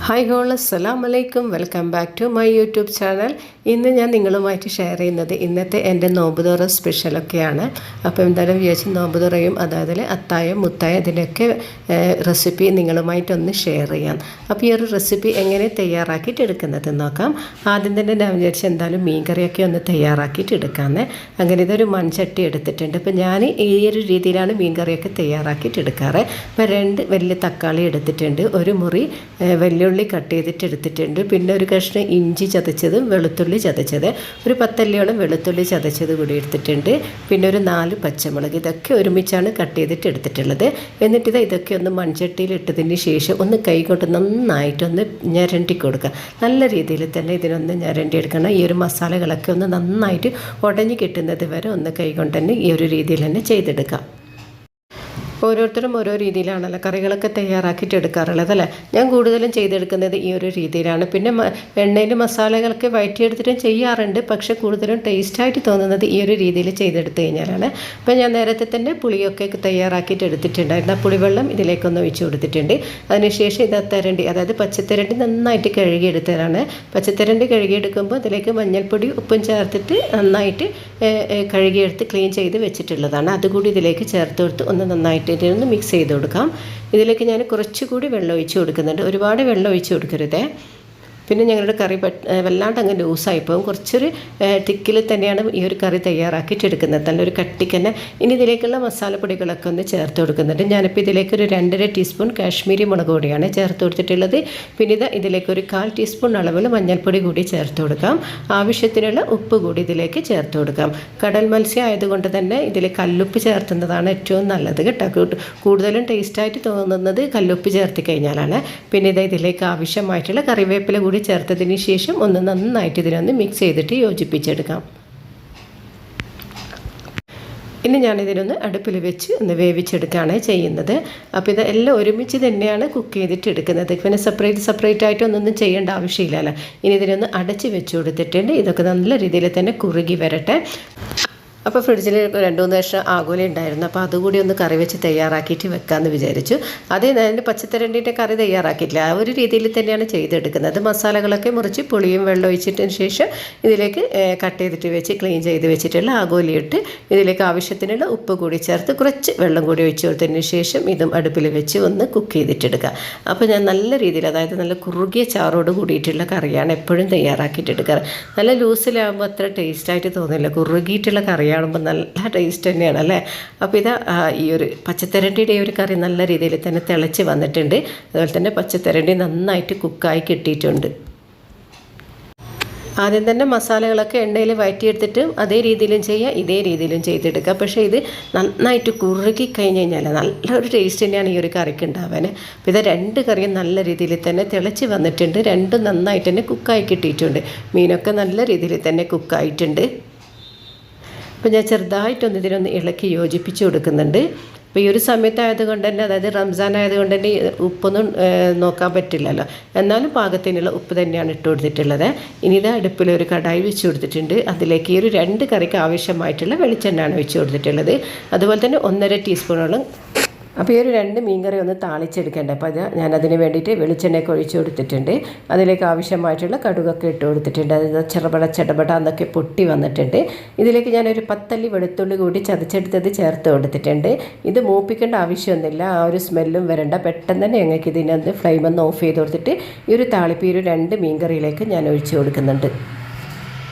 Hi all, അസ്സലാമു അലൈക്കും. Welcome back to my YouTube channel. ഇന്ന് ഞാൻ നിങ്ങളുമായിട്ട് ഷെയർ ചെയ്യുന്നത് ഇന്നത്തെ എൻ്റെ നോമ്പുതുറ സ്പെഷ്യലൊക്കെയാണ്. അപ്പോൾ എന്തായാലും വിചാരിച്ച് നോമ്പുതുറയും അതായത് അത്തായം മുത്തായം ഇതിൻ്റെയൊക്കെ റെസിപ്പി നിങ്ങളുമായിട്ടൊന്ന് ഷെയർ ചെയ്യാം. അപ്പോൾ ഈ ഒരു റെസിപ്പി എങ്ങനെ തയ്യാറാക്കിയിട്ട് എടുക്കുന്നതെന്ന് നോക്കാം. ആദ്യം തന്നെ ഞാൻ വിചാരിച്ച് എന്തായാലും മീൻ കറിയൊക്കെ ഒന്ന് തയ്യാറാക്കിയിട്ട് എടുക്കാമെന്ന്. അങ്ങനെ ഇതൊരു മൺചട്ടി എടുത്തിട്ടുണ്ട്. അപ്പോൾ ഞാൻ ഈ ഒരു രീതിയിലാണ് മീൻ കറിയൊക്കെ തയ്യാറാക്കിയിട്ട് എടുക്കാറ്. അപ്പോൾ 2 വലിയ തക്കാളി എടുത്തിട്ടുണ്ട്, ഒരു മുറി വെല്ലുള്ളി കട്ട് ചെയ്തിട്ട് എടുത്തിട്ടുണ്ട്, പിന്നെ ഒരു കഷ്ണം ഇഞ്ചി ചതച്ചതും വെളുത്തുള്ളി ചതച്ചത്, ഒരു 10 അല്ലിയോളം വെളുത്തുള്ളി ചതച്ചത് കൂടി എടുത്തിട്ടുണ്ട്, പിന്നെ ഒരു 4 പച്ചമുളക്. ഇതൊക്കെ ഒരുമിച്ചാണ് കട്ട് ചെയ്തിട്ട് എടുത്തിട്ടുള്ളത്. എന്നിട്ട് ഇതൊക്കെ ഒന്ന് മൺചട്ടിയിൽ ഇട്ടതിന് ശേഷം ഒന്ന് കൈ കൊണ്ട് നന്നായിട്ടൊന്ന് ഞരണ്ടി കൊടുക്കുക. നല്ല രീതിയിൽ തന്നെ ഇതിനൊന്ന് ഞരണ്ടി എടുക്കണം. ഈ ഒരു മസാലകളൊക്കെ ഒന്ന് നന്നായിട്ട് ഉടഞ്ഞു കിട്ടുന്നത് വരെ ഒന്ന് കൈ കൊണ്ട് തന്നെ ഈ ഒരു രീതിയിൽ തന്നെ ചെയ്തെടുക്കാം. ഓരോരുത്തരും ഓരോ രീതിയിലാണല്ലോ കറികളൊക്കെ തയ്യാറാക്കിയിട്ട് എടുക്കാറുള്ളത് അല്ലേ. ഞാൻ കൂടുതലും ചെയ്തെടുക്കുന്നത് ഈ ഒരു രീതിയിലാണ്. പിന്നെ എണ്ണയിൽ മസാലകളൊക്കെ വഴറ്റിയെടുത്തിട്ടും ചെയ്യാറുണ്ട്, പക്ഷേ കൂടുതലും ടേസ്റ്റായിട്ട് തോന്നുന്നത് ഈ ഒരു രീതിയിൽ ചെയ്തെടുത്ത് കഴിഞ്ഞാലാണ്. അപ്പോൾ ഞാൻ നേരത്തെ തന്നെ പുളിയൊക്കെ തയ്യാറാക്കിയിട്ട് എടുത്തിട്ടുണ്ടായിരുന്നു. ആ പുളിവെള്ളം ഇതിലേക്കൊന്ന് ഒഴിച്ച് കൊടുത്തിട്ടുണ്ട്. അതിനുശേഷം ഇത് തെരണ്ടി, അതായത് പച്ചത്തിരണ്ടി നന്നായിട്ട് കഴുകിയെടുത്തതാണ്. പച്ചത്തിരണ്ടി കഴുകിയെടുക്കുമ്പോൾ അതിലേക്ക് മഞ്ഞൾപ്പൊടി ഉപ്പും ചേർത്തിട്ട് നന്നായിട്ട് കഴുകിയെടുത്ത് ക്ലീൻ ചെയ്ത് വെച്ചിട്ടുള്ളതാണ്. അതുകൂടി ഇതിലേക്ക് ചേർത്ത് കൊടുത്ത് ഒന്ന് നന്നായിട്ട് ഇതിനൊന്ന് മിക്സ് ചെയ്ത് കൊടുക്കാം. ഇതിലേക്ക് ഞാൻ കുറച്ചുകൂടി വെള്ളം ഒഴിച്ച് കൊടുക്കുന്നുണ്ട്, ഒരുപാട് വെള്ളം ഒഴിച്ച് കൊടുക്കരുതേ. പിന്നെ ഞങ്ങളുടെ കറി വല്ലാണ്ട് അങ്ങ് ലൂസായിപ്പോവും. കുറച്ചൊരു തിക്കിൽ തന്നെയാണ് ഈ ഒരു കറി തയ്യാറാക്കിയിട്ട് എടുക്കുന്നത്, നല്ലൊരു കട്ടിക്ക് തന്നെ. ഇനി ഇതിലേക്കുള്ള മസാലപ്പൊടികളൊക്കെ ഒന്ന് ചേർത്ത് കൊടുക്കുന്നുണ്ട്. ഞാനിപ്പോൾ ഇതിലേക്ക് ഒരു 2.5 ടീസ്പൂൺ കാശ്മീരി മുളക് പൊടിയാണ് ചേർത്ത് കൊടുത്തിട്ടുള്ളത്. പിന്നെ ഇതിലേക്ക് ഒരു 1/4 ടീസ്പൂൺ അളവിൽ മഞ്ഞൾപ്പൊടി കൂടി ചേർത്ത് കൊടുക്കാം. ആവശ്യത്തിനുള്ള ഉപ്പ് കൂടി ഇതിലേക്ക് ചേർത്ത് കൊടുക്കാം. കടൽ മത്സ്യം ആയതുകൊണ്ട് തന്നെ ഇതിൽ കല്ലുപ്പ് ചേർത്തുന്നതാണ് ഏറ്റവും നല്ലത് കേട്ടോ. കൂടുതലും ടേസ്റ്റായിട്ട് തോന്നുന്നത് കല്ലുപ്പ് ചേർത്ത് കഴിഞ്ഞാലാണ്. പിന്നെ ഇതിലേക്ക് ആവശ്യമായിട്ടുള്ള കറിവേപ്പില കൂടി ചേർത്തതിന് ശേഷം ഒന്ന് നന്നായിട്ട് ഇതിനൊന്ന് മിക്സ് ചെയ്തിട്ട് യോജിപ്പിച്ചെടുക്കാം. ഇനി ഞാനിതിനൊന്ന് അടുപ്പിൽ വെച്ച് ഒന്ന് വേവിച്ചെടുക്കുകയാണ് ചെയ്യുന്നത്. അപ്പോൾ ഇത് എല്ലാം ഒരുമിച്ച് തന്നെയാണ് കുക്ക് ചെയ്തിട്ട് എടുക്കുന്നത്. പിന്നെ സെപ്പറേറ്റ് ആയിട്ട് ഒന്നൊന്നും ചെയ്യേണ്ട ആവശ്യമില്ലല്ലോ. ഇനി ഇതിനൊന്ന് അടച്ച് വെച്ച് കൊടുത്തിട്ടുണ്ട്. ഇതൊക്കെ നല്ല രീതിയിൽ തന്നെ കുറുകി വരട്ടെ. അപ്പോൾ ഫ്രിഡ്ജിൽ 2-3 കഷ്ണം ആഗോലി ഉണ്ടായിരുന്നു. അപ്പോൾ അതുകൂടി ഒന്ന് കറി വെച്ച് തയ്യാറാക്കിയിട്ട് വെക്കാമെന്ന് വിചാരിച്ചു. അതേ ഞാൻ പച്ചത്തരണ്ടിൻ്റെ കറി തയ്യാറാക്കിയിട്ടില്ല, ആ ഒരു രീതിയിൽ തന്നെയാണ് ചെയ്തെടുക്കുന്നത്. മസാലകളൊക്കെ മുറിച്ച് പുളിയും വെള്ളം ഒഴിച്ചിട്ടതിന് ശേഷം ഇതിലേക്ക് കട്ട് ചെയ്തിട്ട് വെച്ച് ക്ലീൻ ചെയ്ത് വെച്ചിട്ടുള്ള ആഗോലി ഇട്ട് ഇതിലേക്ക് ആവശ്യത്തിനുള്ള ഉപ്പ് കൂടി ചേർത്ത് കുറച്ച് വെള്ളം കൂടി ഒഴിച്ച് കൊടുത്തതിന് ശേഷം ഇതും അടുപ്പിൽ വെച്ച് ഒന്ന് കുക്ക് ചെയ്തിട്ടെടുക്കുക. അപ്പോൾ ഞാൻ നല്ല രീതിയിൽ, അതായത് നല്ല കുറുകിയ ചാറോട് കൂടിയിട്ടുള്ള കറിയാണ് എപ്പോഴും തയ്യാറാക്കിയിട്ട് എടുക്കാറ്. നല്ല ലൂസിലാകുമ്പോൾ അത്ര ടേസ്റ്റായിട്ട് തോന്നില്ല, കുറുകിയിട്ടുള്ള കറിയാണ് ാകുമ്പോൾ നല്ല ടേസ്റ്റ് തന്നെയാണ് അല്ലേ. അപ്പോൾ ഈ ഒരു പച്ചത്തരണ്ടിയുടെ ഒരു കറി നല്ല രീതിയിൽ തന്നെ തിളച്ച് വന്നിട്ടുണ്ട്. അതുപോലെ തന്നെ പച്ചത്തരണ്ടി നന്നായിട്ട് കുക്കായി കിട്ടിയിട്ടുണ്ട്. ആദ്യം തന്നെ മസാലകളൊക്കെ എണ്ണയിൽ വഴറ്റിയെടുത്തിട്ട് അതേ രീതിയിലും ചെയ്യുക, ഇതേ രീതിയിലും ചെയ്തെടുക്കുക. പക്ഷേ ഇത് നന്നായിട്ട് കുറുകി കഴിഞ്ഞ് കഴിഞ്ഞാൽ നല്ലൊരു ടേസ്റ്റ് തന്നെയാണ് ഈ ഒരു കറിക്ക് ഉണ്ടാവാൻ. അപ്പോൾ 2 കറിയും നല്ല രീതിയിൽ തന്നെ തിളച്ച് വന്നിട്ടുണ്ട്. 2 നന്നായിട്ട് തന്നെ കുക്കായി കിട്ടിയിട്ടുണ്ട്. മീനൊക്കെ നല്ല രീതിയിൽ തന്നെ കുക്കായിട്ടുണ്ട്. അപ്പോൾ ഞാൻ ചെറുതായിട്ടൊന്ന് ഇതിനൊന്ന് ഇളക്കി യോജിപ്പിച്ച് കൊടുക്കുന്നുണ്ട്. അപ്പോൾ ഈ ഒരു സമയത്തായതുകൊണ്ട് തന്നെ, അതായത് റംസാൻ ആയതുകൊണ്ട് തന്നെ ഉപ്പൊന്നും നോക്കാൻ പറ്റില്ലല്ലോ, എന്നാലും പാകത്തിനുള്ള ഉപ്പ് തന്നെയാണ് ഇട്ട് കൊടുത്തിട്ടുള്ളത്. ഇനി ഇത് അടുപ്പിൽ ഒരു കടായി വെച്ച് കൊടുത്തിട്ടുണ്ട്. അതിലേക്ക് ഈ ഒരു 2 കറിക്ക് ആവശ്യമായിട്ടുള്ള വെളിച്ചെണ്ണയാണ് വെച്ച് കൊടുത്തിട്ടുള്ളത്. അതുപോലെ തന്നെ 1.5 ടീസ്പൂണോളം. അപ്പോൾ ഈ ഒരു 2 മീൻകറി ഒന്ന് താളിച്ചെടുക്കേണ്ടത്. അപ്പോൾ ഞാനതിന് വേണ്ടിയിട്ട് വെളിച്ചെണ്ണയൊക്കെ ഒഴിച്ച് കൊടുത്തിട്ടുണ്ട്. അതിലേക്ക് ആവശ്യമായിട്ടുള്ള കടുകൊക്കെ ഇട്ട് കൊടുത്തിട്ടുണ്ട്. അത് ചെറുപട എന്നൊക്കെ പൊട്ടി വന്നിട്ടുണ്ട്. ഇതിലേക്ക് ഞാനൊരു 10 അല്ലി വെളുത്തുള്ളി കൂടി ചതച്ചെടുത്തത് ചേർത്ത് കൊടുത്തിട്ടുണ്ട്. ഇത് മൂപ്പിക്കേണ്ട ആവശ്യമൊന്നുമില്ല, ആ ഒരു സ്മെല്ലും വരണ്ട. പെട്ടെന്ന് തന്നെ ഞങ്ങൾക്ക് ഇതിനൊന്ന് ഫ്ലെയിം ഒന്ന് ഓഫ് ചെയ്ത് കൊടുത്തിട്ട് ഈ ഒരു താളിപ്പ് ഈ ഒരു 2 മീൻകറിയിലേക്ക് ഞാൻ ഒഴിച്ച് കൊടുക്കുന്നുണ്ട്.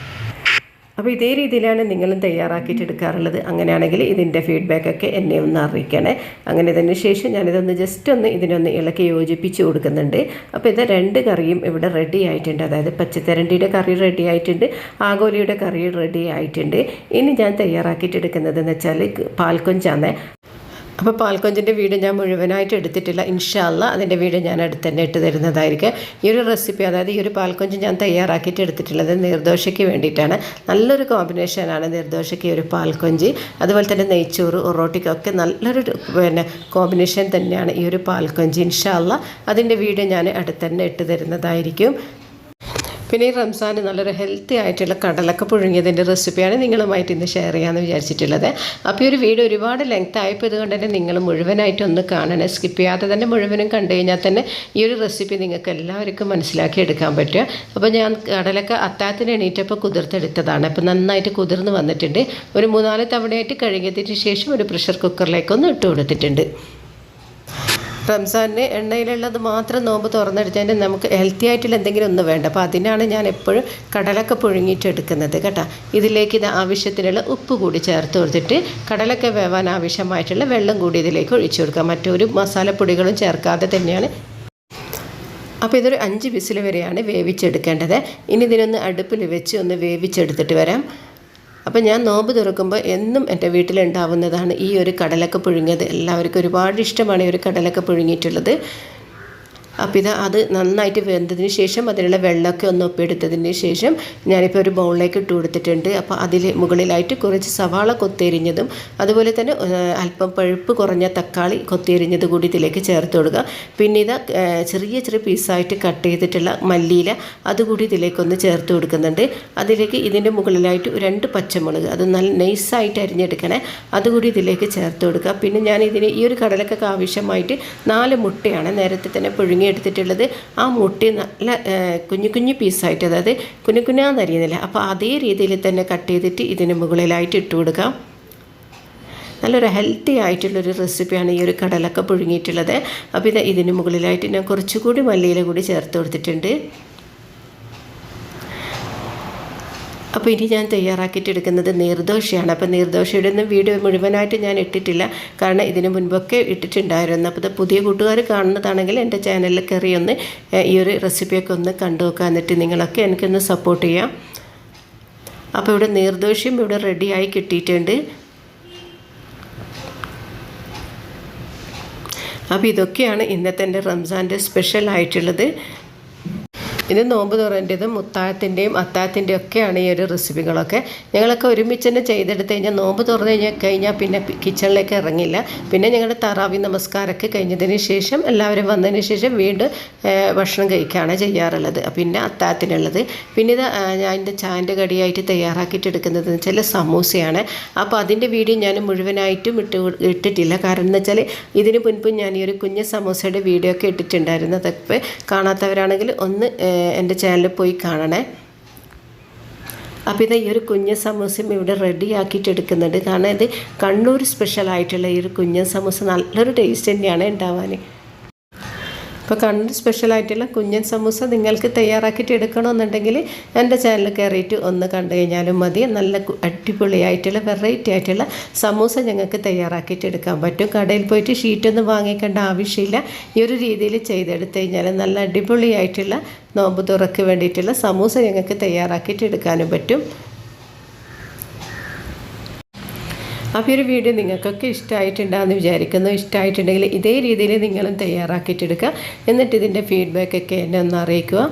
അപ്പോൾ ഇതേ രീതിയിലാണ് നിങ്ങളും തയ്യാറാക്കിയിട്ട് എടുക്കാറുള്ളത്. അങ്ങനെയാണെങ്കിൽ ഇതിൻ്റെ ഫീഡ്ബാക്കൊക്കെ എന്നെ ഒന്ന് അറിയിക്കണേ. അങ്ങനെ ഇതിന് ശേഷം ഞാനിതൊന്ന് ജസ്റ്റ് ഒന്ന് ഇതിനൊന്ന് ഇളക്കി യോജിപ്പിച്ച് കൊടുക്കുന്നുണ്ട്. അപ്പോൾ ഇത് 2 കറിയും ഇവിടെ റെഡി ആയിട്ടുണ്ട്. അതായത് പച്ചത്തരണ്ടിയുടെ കറി റെഡി ആയിട്ടുണ്ട്, ആഗോലിയുടെ കറി റെഡി ആയിട്ടുണ്ട്. ഇനി ഞാൻ തയ്യാറാക്കിയിട്ട് എടുക്കുന്നതെന്ന് വെച്ചാൽ പാൽക്കൊഞ്ചാണ്. അപ്പോൾ പാൽക്കൊഞ്ചിൻ്റെ വീഡിയോ ഞാൻ മുഴുവനായിട്ട് എടുത്തിട്ടില്ല. ഇൻഷാ അല്ലാഹ് അതിൻ്റെ വീഡിയോ ഞാൻ അടുത്ത് തന്നെ ഇട്ട് തരുന്നതായിരിക്കും. ഈ ഒരു റെസിപ്പി, അതായത് ഈ ഒരു പാൽക്കൊഞ്ച് ഞാൻ തയ്യാറാക്കിയിട്ട് എടുത്തിട്ടുള്ളത് നീർദോശയ്ക്ക് വേണ്ടിയിട്ടാണ്. നല്ലൊരു കോമ്പിനേഷനാണ് നീർദോശയ്ക്ക് ഈ ഒരു പാൽക്കൊഞ്ച്. അതുപോലെ തന്നെ നെയ്ച്ചോറ് ഒറോട്ടിക്കൊക്കെ നല്ലൊരു കോമ്പിനേഷൻ തന്നെയാണ് ഈ ഒരു പാൽക്കൊഞ്ച്. ഇൻഷാ അല്ലാഹ് അതിൻ്റെ വീഡിയോ ഞാൻ അടുത്ത് തന്നെ ഇട്ട് തരുന്നതായിരിക്കും. പിന്നെ ഈ റംസാന് നല്ലൊരു ഹെൽത്തി ആയിട്ടുള്ള കടലൊക്കെ പുഴുങ്ങിയതിൻ്റെ റെസിപ്പിയാണ് നിങ്ങളുമായിട്ട് ഇന്ന് ഷെയർ ചെയ്യാമെന്ന് വിചാരിച്ചിട്ടുള്ളത്. അപ്പോൾ ഈ ഒരു വീഡിയോ ഒരുപാട് ലെങ്ത് ആയപ്പോൾ ഇതുകൊണ്ട് തന്നെ നിങ്ങൾ മുഴുവനായിട്ട് ഒന്ന് കാണണേ. സ്കിപ്പ് ചെയ്യാതെ തന്നെ മുഴുവനും കണ്ടു കഴിഞ്ഞാൽ തന്നെ ഈ ഒരു റെസിപ്പി നിങ്ങൾക്ക് എല്ലാവർക്കും മനസ്സിലാക്കി എടുക്കാൻ പറ്റും. അപ്പോൾ ഞാൻ കടലൊക്കെ അത്താഴത്തിന് എണീറ്റപ്പോൾ കുതിർത്തെടുത്തതാണ്. അപ്പോൾ നന്നായിട്ട് കുതിർന്ന് വന്നിട്ടുണ്ട്. ഒരു 3-4 തവണയായിട്ട് കഴുകിയതിന് ശേഷം ഒരു പ്രഷർ കുക്കറിലേക്കൊന്ന് ഇട്ട് കൊടുത്തിട്ടുണ്ട്. റംസാനിന് എണ്ണയിലുള്ളത് മാത്രം നോമ്പ് തുറന്നെടുത്തതിന് നമുക്ക് ഹെൽത്തി ആയിട്ടുള്ള എന്തെങ്കിലും ഒന്നും വേണ്ട. അപ്പോൾ അതിനാണ് ഞാൻ എപ്പോഴും കടലൊക്കെ പുഴുങ്ങിയിട്ടെടുക്കുന്നത് കേട്ടോ. ഇതിലേക്ക് ഇത് ആവശ്യത്തിനുള്ള ഉപ്പ് കൂടി ചേർത്ത് കൊടുത്തിട്ട് കടലൊക്കെ വേവാൻ ആവശ്യമായിട്ടുള്ള വെള്ളം കൂടി ഇതിലേക്ക് ഒഴിച്ചു കൊടുക്കാം. മറ്റൊരു മസാലപ്പൊടികളും ചേർക്കാതെ തന്നെയാണ്. അപ്പോൾ ഇതൊരു 5 വിസിൽ വരെയാണ് വേവിച്ചെടുക്കേണ്ടത്. ഇനി ഇതിനൊന്ന് അടുപ്പിൽ വെച്ച് ഒന്ന് വേവിച്ചെടുത്തിട്ട് വരാം. അപ്പോൾ ഞാൻ നോമ്പ് തുറക്കുമ്പോൾ എന്നും എൻ്റെ വീട്ടിലുണ്ടാവുന്നതാണ് ഈ ഒരു കടലൊക്കെ പുഴുങ്ങിയത്. എല്ലാവർക്കും ഒരുപാട് ഇഷ്ടമാണ് ഈ ഒരു കടലൊക്കെ പുഴുങ്ങിയിട്ടുള്ളത്. അപ്പോൾ അത് നന്നായിട്ട് വെന്തതിന് ശേഷം അതിനുള്ള വെള്ളമൊക്കെ ഒന്ന് ഒപ്പിയെടുത്തതിന് ശേഷം ഞാനിപ്പോൾ ഒരു ബൗളിലേക്ക് ഇട്ട് കൊടുത്തിട്ടുണ്ട്. അപ്പോൾ അതിൽ മുകളിലായിട്ട് കുറച്ച് സവാള കൊത്തിയരിഞ്ഞതും അതുപോലെ തന്നെ അല്പം പഴുപ്പ് കുറഞ്ഞ തക്കാളി കൊത്തിയരിഞ്ഞത് കൂടി ഇതിലേക്ക് ചേർത്ത് കൊടുക്കുക. പിന്നെ ചെറിയ ചെറിയ പീസായിട്ട് കട്ട് ചെയ്തിട്ടുള്ള മല്ലിയില അതുകൂടി ഇതിലേക്കൊന്ന് ചേർത്ത് കൊടുക്കുന്നുണ്ട്. അതിലേക്ക് ഇതിൻ്റെ മുകളിലായിട്ട് 2 പച്ചമുളക് അത് നല്ല നൈസായിട്ട് അരിഞ്ഞെടുക്കണേ, അതുകൂടി ഇതിലേക്ക് ചേർത്ത് കൊടുക്കുക. പിന്നെ ഞാൻ ഈ ഒരു കടലക്കൊക്കെ ആവശ്യമായിട്ട് 4 മുട്ടയാണ് നേരത്തെ തന്നെ പുഴുങ്ങി എടുത്തിട്ടുള്ളത്. ആ മുട്ട നല്ല കുഞ്ഞു കുഞ്ഞു പീസായിട്ട്, അതായത് കുഞ്ഞാന്നരിയുന്നില്ല, അപ്പോൾ അതേ രീതിയിൽ തന്നെ കട്ട് ചെയ്തിട്ട് ഇതിന് മുകളിലായിട്ട് ഇട്ട് കൊടുക്കാം. നല്ലൊരു ഹെൽത്തി ആയിട്ടുള്ളൊരു റെസിപ്പിയാണ് ഈ ഒരു കടലൊക്കെ പുഴുങ്ങിയിട്ടുള്ളത്. അപ്പോൾ ഇതിന് മുകളിലായിട്ട് ഞാൻ കുറച്ചുകൂടി മല്ലിയില കൂടി ചേർത്ത് കൊടുത്തിട്ടുണ്ട്. അപ്പോൾ ഇനി ഞാൻ തയ്യാറാക്കിയിട്ടെടുക്കുന്നത് നീർദോശയാണ്. അപ്പോൾ നീർദോശയുടെ ഒന്നും വീഡിയോ മുഴുവനായിട്ട് ഞാൻ ഇട്ടിട്ടില്ല, കാരണം ഇതിന് മുൻപൊക്കെ ഇട്ടിട്ടുണ്ടായിരുന്നു. അപ്പോൾ പുതിയ കൂട്ടുകാർ കാണുന്നതാണെങ്കിൽ എൻ്റെ ചാനലിൽ കയറി ഒന്ന് ഈ ഒരു റെസിപ്പിയൊക്കെ ഒന്ന് കണ്ടു നോക്കുക. എന്നിട്ട് നിങ്ങളൊക്കെ എനിക്കൊന്ന് സപ്പോർട്ട് ചെയ്യാം. അപ്പോൾ ഇവിടെ നീർദോശയും ഇവിടെ റെഡിയായി കിട്ടിയിട്ടുണ്ട്. അപ്പോൾ ഇതൊക്കെയാണ് ഇന്നത്തെ എൻ്റെ റംസാൻ്റെ സ്പെഷ്യൽ ആയിട്ടുള്ളത്. ഇത് നോമ്പ് തുറൻ്റെതും മുത്താഴത്തിൻ്റെയും അത്താഴത്തിൻ്റെയും ഒക്കെയാണ് ഈ ഒരു റെസിപ്പികളൊക്കെ. ഞങ്ങളൊക്കെ ഒരുമിച്ച് തന്നെ ചെയ്തെടുത്ത് കഴിഞ്ഞാൽ നോമ്പ് തുറന്ന് കഴിഞ്ഞാൽ പിന്നെ കിച്ചണിലേക്ക് ഇറങ്ങില്ല. പിന്നെ ഞങ്ങളുടെ തറാവി നമസ്കാരമൊക്കെ കഴിഞ്ഞതിന് ശേഷം എല്ലാവരും വന്നതിന് ശേഷം വീണ്ടും ഭക്ഷണം കഴിക്കുകയാണ് ചെയ്യാറുള്ളത്. പിന്നെ അത്താഴത്തിനുള്ളത് പിന്നെ ഞാൻ എൻ്റെ ചായൻ്റെ കടിയായിട്ട് തയ്യാറാക്കിയിട്ടെടുക്കുന്നത് എന്ന് വെച്ചാൽ സമൂസയാണ്. അപ്പോൾ അതിൻ്റെ വീഡിയോ ഞാൻ മുഴുവനായിട്ടും ഇട്ടിട്ടില്ല, കാരണം എന്ന് വെച്ചാൽ ഇതിന് മുൻപ് ഞാൻ ഈ ഒരു കുഞ്ഞ് സമൂസയുടെ വീഡിയോ ഒക്കെ ഇട്ടിട്ടുണ്ടായിരുന്നു. അതൊക്കെ കാണാത്തവരാണെങ്കിൽ ഒന്ന് എൻ്റെ ചാനലിൽ പോയി കാണണേ. അപ്പോൾ ഈ ഒരു കുഞ്ഞ് സമൂസയും ഇവിടെ റെഡി ആക്കിയിട്ടെടുക്കുന്നുണ്ട്. കാരണം ഇത് കണ്ണൂർ സ്പെഷ്യലായിട്ടുള്ള ഈ ഒരു കുഞ്ഞ് സമൂസ നല്ലൊരു ടേസ്റ്റ് തന്നെയാണ് ഉണ്ടാവാൻ. അപ്പോൾ കണ്ണൂർ സ്പെഷ്യലായിട്ടുള്ള കുഞ്ഞൻ സമൂസ നിങ്ങൾക്ക് തയ്യാറാക്കിയിട്ട് എടുക്കണമെന്നുണ്ടെങ്കിൽ എൻ്റെ ചാനൽ കയറിയിട്ട് ഒന്ന് കണ്ടു കഴിഞ്ഞാലും മതി. നല്ല അടിപൊളിയായിട്ടുള്ള വെറൈറ്റി ആയിട്ടുള്ള സമൂസ ഞങ്ങൾക്ക് തയ്യാറാക്കിയിട്ട് എടുക്കാൻ പറ്റും. കടയിൽ പോയിട്ട് ഷീറ്റൊന്നും വാങ്ങിക്കേണ്ട ആവശ്യമില്ല. ഈ ഒരു രീതിയിൽ ചെയ്തെടുത്ത് കഴിഞ്ഞാൽ നല്ല അടിപൊളിയായിട്ടുള്ള നോമ്പ് തുറക്ക് വേണ്ടിയിട്ടുള്ള സമൂസ ഞങ്ങൾക്ക് തയ്യാറാക്കിയിട്ട് എടുക്കാനും പറ്റും. അപ്പോൾ ഒരു വീഡിയോ നിങ്ങൾക്കൊക്കെ ഇഷ്ടമായിട്ടുണ്ടാകുമെന്ന് വിചാരിക്കുന്നു. ഇഷ്ടമായിട്ടുണ്ടെങ്കിൽ ഇതേ രീതിയിൽ നിങ്ങളും തയ്യാറാക്കിയിട്ടെടുക്കുക. എന്നിട്ട് ഇതിൻ്റെ ഫീഡ്ബാക്കൊക്കെ എന്നെ ഒന്ന് അറിയിക്കുക.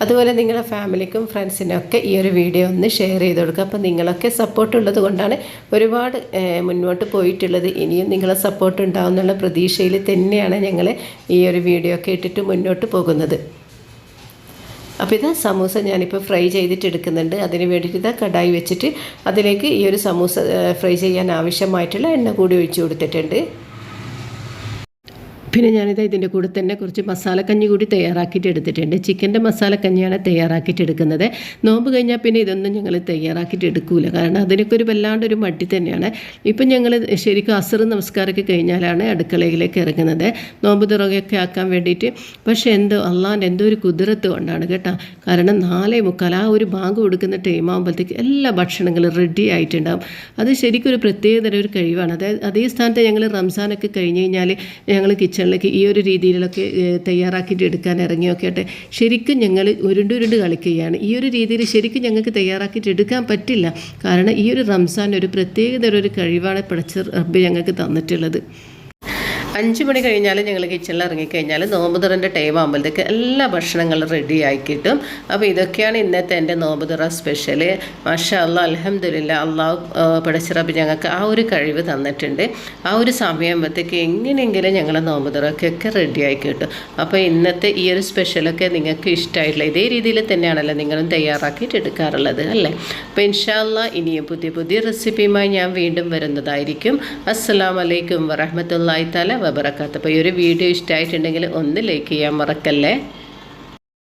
അതുപോലെ നിങ്ങളുടെ ഫാമിലിക്കും ഫ്രണ്ട്സിനൊക്കെ ഈ ഒരു വീഡിയോ ഒന്ന് ഷെയർ ചെയ്ത് കൊടുക്കുക. അപ്പോൾ നിങ്ങളൊക്കെ സപ്പോർട്ടുള്ളത് കൊണ്ടാണ് ഒരുപാട് മുന്നോട്ട് പോയിട്ടുള്ളത്. ഇനിയും നിങ്ങളെ സപ്പോർട്ട് ഉണ്ടാവും എന്നുള്ള പ്രതീക്ഷയിൽ തന്നെയാണ് ഞങ്ങൾ ഈ ഒരു വീഡിയോ ഒക്കെ ഇട്ടിട്ട് മുന്നോട്ട് പോകുന്നത്. അപ്പോൾ സമൂസ ഞാനിപ്പോൾ ഫ്രൈ ചെയ്തിട്ടെടുക്കുന്നുണ്ട്. അതിന് വേണ്ടിയിട്ട് കടായി വെച്ചിട്ട് അതിലേക്ക് ഈ ഒരു സമൂസ ഫ്രൈ ചെയ്യാൻ ആവശ്യമായിട്ടുള്ള എണ്ണ കൂടി ഒഴിച്ചു കൊടുത്തിട്ടുണ്ട്. പിന്നെ ഇതിൻ്റെ കൂടെ തന്നെ കുറച്ച് മസാലക്കഞ്ഞി കൂടി തയ്യാറാക്കിയിട്ട് എടുത്തിട്ടുണ്ട്. ചിക്കൻ്റെ മസാലക്കഞ്ഞിയാണ് തയ്യാറാക്കിയിട്ട് എടുക്കുന്നത്. നോമ്പ് കഴിഞ്ഞാൽ പിന്നെ ഇതൊന്നും ഞങ്ങൾ തയ്യാറാക്കിയിട്ട് എടുക്കില്ല, കാരണം അതിനൊക്കെ ഒരു വല്ലാണ്ടൊരു മടി തന്നെയാണ്. ഇപ്പം ഞങ്ങൾ ശരിക്കും അസർ നമസ്കാരമൊക്കെ കഴിഞ്ഞാലാണ് അടുക്കളയിലേക്ക് ഇറങ്ങുന്നത്, നോമ്പ് തുറയൊക്കെ ആക്കാൻ വേണ്ടിയിട്ട്. പക്ഷേ അള്ളാൻ്റെ എന്തോ ഒരു കുതിരത്ത് കൊണ്ടാണ് കേട്ടോ. കാരണം 4:45 ആ ഒരു ബാങ്ക് കൊടുക്കുന്ന ടൈം ആകുമ്പോഴത്തേക്ക് എല്ലാ ഭക്ഷണങ്ങളും റെഡി ആയിട്ടുണ്ടാകും. അത് ശരിക്കും ഒരു പ്രത്യേകതര ഒരു കഴിവാണ്. അതായത് അതേ സ്ഥാനത്ത് ഞങ്ങൾ റംസാനൊക്കെ കഴിഞ്ഞ് കഴിഞ്ഞാൽ ഞങ്ങൾ കിച്ചണിലേക്ക് ഈ ഒരു രീതിയിലൊക്കെ തയ്യാറാക്കിയിട്ട് എടുക്കാൻ ഇറങ്ങിയൊക്കെ ആട്ടെ ശരിക്കും ഞങ്ങൾ ഉരുണ്ട് കളിക്കുകയാണ്. ഈ ഒരു രീതിയിൽ ശരിക്കും ഞങ്ങൾക്ക് തയ്യാറാക്കിയിട്ട് എടുക്കാൻ പറ്റില്ല, കാരണം ഈ ഒരു റംസാൻ ഒരു പ്രത്യേകതര ഒരു കഴിവാണ് പടച്ച റബ്ബ് ഞങ്ങൾക്ക് തന്നിട്ടുള്ളത്. 5 മണി കഴിഞ്ഞാൽ ഞങ്ങൾ കിച്ചണിൽ ഇറങ്ങിക്കഴിഞ്ഞാൽ നോമ്പ് തുറൻ്റെ ടൈം ആകുമ്പോഴത്തേക്ക് എല്ലാ ഭക്ഷണങ്ങളും റെഡി ആയി കിട്ടും. അപ്പോൾ ഇതൊക്കെയാണ് ഇന്നത്തെ എൻ്റെ നോമ്പ് തുറ സ്പെഷ്യൽ. മാഷാ അല്ലാഹ്, അൽഹംദുലില്ലാ, അള്ളാഹു പടച്ചിറപ്പ് ഞങ്ങൾക്ക് ആ ഒരു കഴിവ് തന്നിട്ടുണ്ട്. ആ ഒരു സമയമാകുമ്പോഴത്തേക്ക് എങ്ങനെയെങ്കിലും ഞങ്ങൾ നോമ്പ് തുറക്കൊക്കെ റെഡി ആയി കിട്ടും. അപ്പോൾ ഇന്നത്തെ ഈ ഒരു സ്പെഷ്യലൊക്കെ നിങ്ങൾക്ക് ഇഷ്ടമായിട്ടില്ല, ഇതേ രീതിയിൽ തന്നെയാണല്ലോ നിങ്ങളും തയ്യാറാക്കിയിട്ട് എടുക്കാറുള്ളത് അല്ലേ? അപ്പോൾ ഇൻഷാ അല്ലാഹ് ഇനിയും പുതിയ പുതിയ റെസിപ്പിയുമായി ഞാൻ വീണ്ടും വരുന്നതായിരിക്കും. അസ്സലാമു അലൈക്കും വറഹ്മത്തുള്ളാഹി തആല വബറകാതുഹു. അപ്പോൾ ഈ ഒരു വീഡിയോ ഇഷ്ടമായിട്ടുണ്ടെങ്കിൽ ഒന്ന് ലൈക്ക് ചെയ്യാൻ മറക്കല്ലേ.